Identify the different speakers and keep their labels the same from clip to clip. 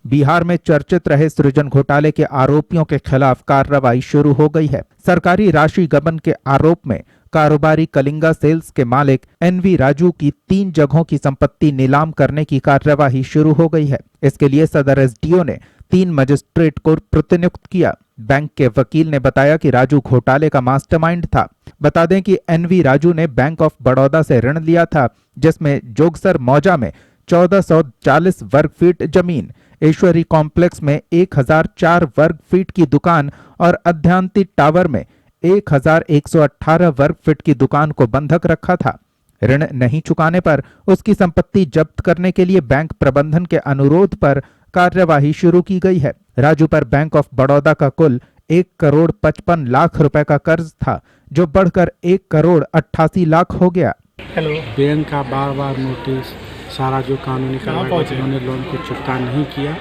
Speaker 1: बिहार में चर्चित रहे सृजन घोटाले के आरोपियों के खिलाफ कार्रवाई शुरू हो गई है। सरकारी राशि गबन के आरोप में कारोबारी कलिंगा सेल्स के मालिक एनवी राजू की 3 जगहों की संपत्ति नीलाम करने की कार्यवाही शुरू हो गई है। इसके लिए सदर एसडीओ ने 3 मजिस्ट्रेट को प्रतिनियुक्त किया। बैंक के वकील ने बताया कि राजू घोटाले का मास्टरमाइंड था। बता दें कि एनवी राजू ने बैंक ऑफ बड़ौदा से ऋण लिया था, जिसमें जोगसर मौजा में 1440 वर्ग फीट जमीन, ईश्वरी कॉम्प्लेक्स में 1004 वर्ग फीट की दुकान और अध्यांति टावर में 1118 वर्ग फीट की दुकान को बंधक रखा था। ऋण नहीं चुकाने पर उसकी संपत्ति जब्त करने के लिए बैंक प्रबंधन के अनुरोध पर कार्यवाही शुरू की गई है। राजू पर बैंक ऑफ बड़ौदा का कुल 1,55 लाख रुपए का कर्ज था, जो बढ़कर 1,88 हो गया।
Speaker 2: बैंक का बार नोटिस, सारा जो कानूनी कार्रवाई उन्होंने लोन को चुकता नहीं किया।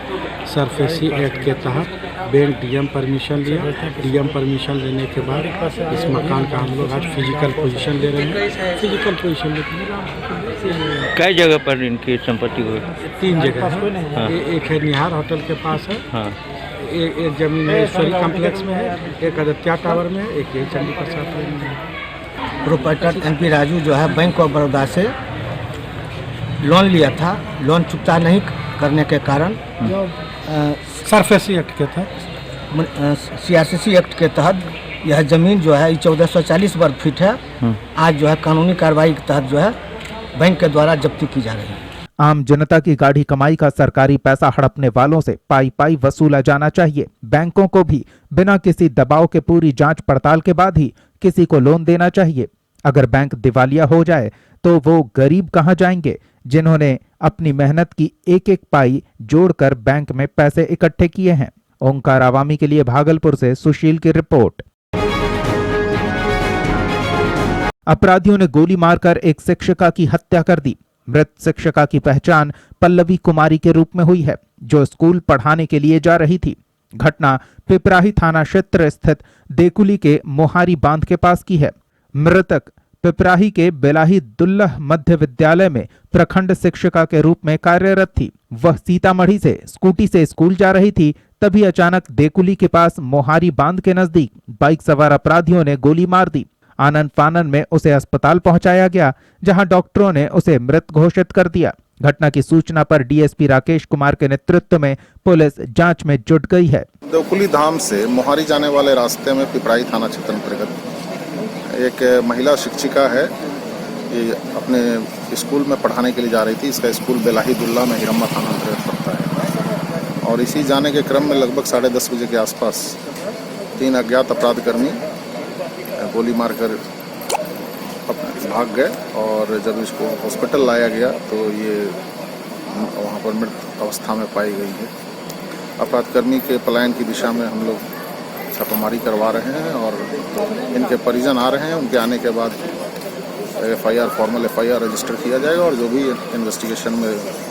Speaker 2: सरफेसी एक्ट के तहत बैंक डीएम परमिशन लिया। डीएम परमिशन लेने के बाद इस मकान का हम लोग आज फिजिकल पोजीशन ले रहे हैं। फिजिकल पोजीशन लेकर
Speaker 3: कई जगह पर इनकी संपत्ति हुई?
Speaker 2: 3 जगह है। हाँ। एक है निहार होटल के पास है। हाँ। एक जमीन है ईश्वरी कॉम्प्लेक्स में है, एक आदित्य टावर में है, एक ये चंडी प्रसाद में है।
Speaker 4: प्रोपराइटर एनपी राजू जो है बैंक ऑफ बड़ौदा से लोन लिया था। लोन चुकता नहीं करने के कारण
Speaker 2: सरफेसी एक्ट के तहत,
Speaker 4: सीआरसीसी एक्ट के तहत यह जमीन जो है 1440 वर्ग फीट है। आज जो है कानूनी कार्रवाई के तहत जो है बैंक के द्वारा जब्ती की जा रही है।
Speaker 1: आम जनता की गाढ़ी कमाई का सरकारी पैसा हड़पने वालों से पाई पाई वसूला जाना चाहिए। बैंकों को भी बिना किसी दबाव के पूरी जांच पड़ताल के बाद ही किसी को लोन देना चाहिए। अगर बैंक दिवालिया हो जाए तो वो गरीब कहां जाएंगे, जिन्होंने अपनी मेहनत की एक एक पाई जोड़कर बैंक में पैसे इकट्ठे किए हैं। ओंकार आवामी के लिए भागलपुर से सुशील की रिपोर्ट। अपराधियों ने गोली मारकर एक शिक्षिका की हत्या कर दी। मृत शिक्षिका की पहचान पल्लवी कुमारी के रूप में हुई है, जो स्कूल पढ़ाने के लिए जा रही थी। घटना पिपराही थाना क्षेत्र स्थित देकुली के मोहारी बांध के पास की है। मृतक पिपराही के बेलाही दुल्लह मध्य विद्यालय में प्रखंड शिक्षिका के रूप में कार्यरत थी। वह सीतामढ़ी से स्कूटी से स्कूल जा रही थी, तभी अचानक देकुली के पास मोहारी बांध के नजदीक बाइक सवार अपराधियों ने गोली मार दी। आनन फानन में उसे अस्पताल पहुंचाया गया, जहां डॉक्टरों ने उसे मृत घोषित कर दिया। घटना की सूचना पर डीएसपी राकेश कुमार के नेतृत्व में पुलिस जांच में जुट गई है।
Speaker 5: देकुली धाम से मोहारी जाने वाले रास्ते में पिपराही थाना क्षेत्र अंतर्गत एक महिला शिक्षिका है, ये अपने स्कूल में पढ़ाने के लिए जा रही थी। इसका स्कूल बेलाही दुल्ला में हिरम्मा थाना अंतर्गत पड़ता है। और इसी जाने के क्रम में लगभग 10:30 बजे के आसपास 3 अज्ञात अपराधकर्मी गोली मारकर भाग गए। और जब इसको हॉस्पिटल लाया गया तो ये वहाँ पर मृत अवस्था में पाई गई है। अपराधकर्मी के पलायन की दिशा में हम लोग छापामारी करवा रहे हैं और इनके परिजन आ रहे हैं। उनके आने के बाद फॉर्मल एफआईआर रजिस्टर किया जाएगा और जो भी इन्वेस्टिगेशन में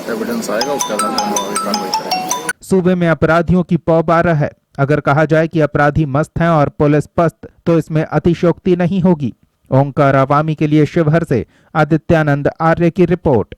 Speaker 5: एविडेंस आएगा उसके आधार पर हम आगे कार्रवाई करेंगे।
Speaker 1: सूबे में अपराधियों की पौबारा है। अगर कहा जाए कि अपराधी मस्त हैं और पुलिस पस्त, तो इसमें अतिशयोक्ति नहीं होगी। ओंकार आवामी के लिए शिवहर से आदित्यानंद आर्य की रिपोर्ट।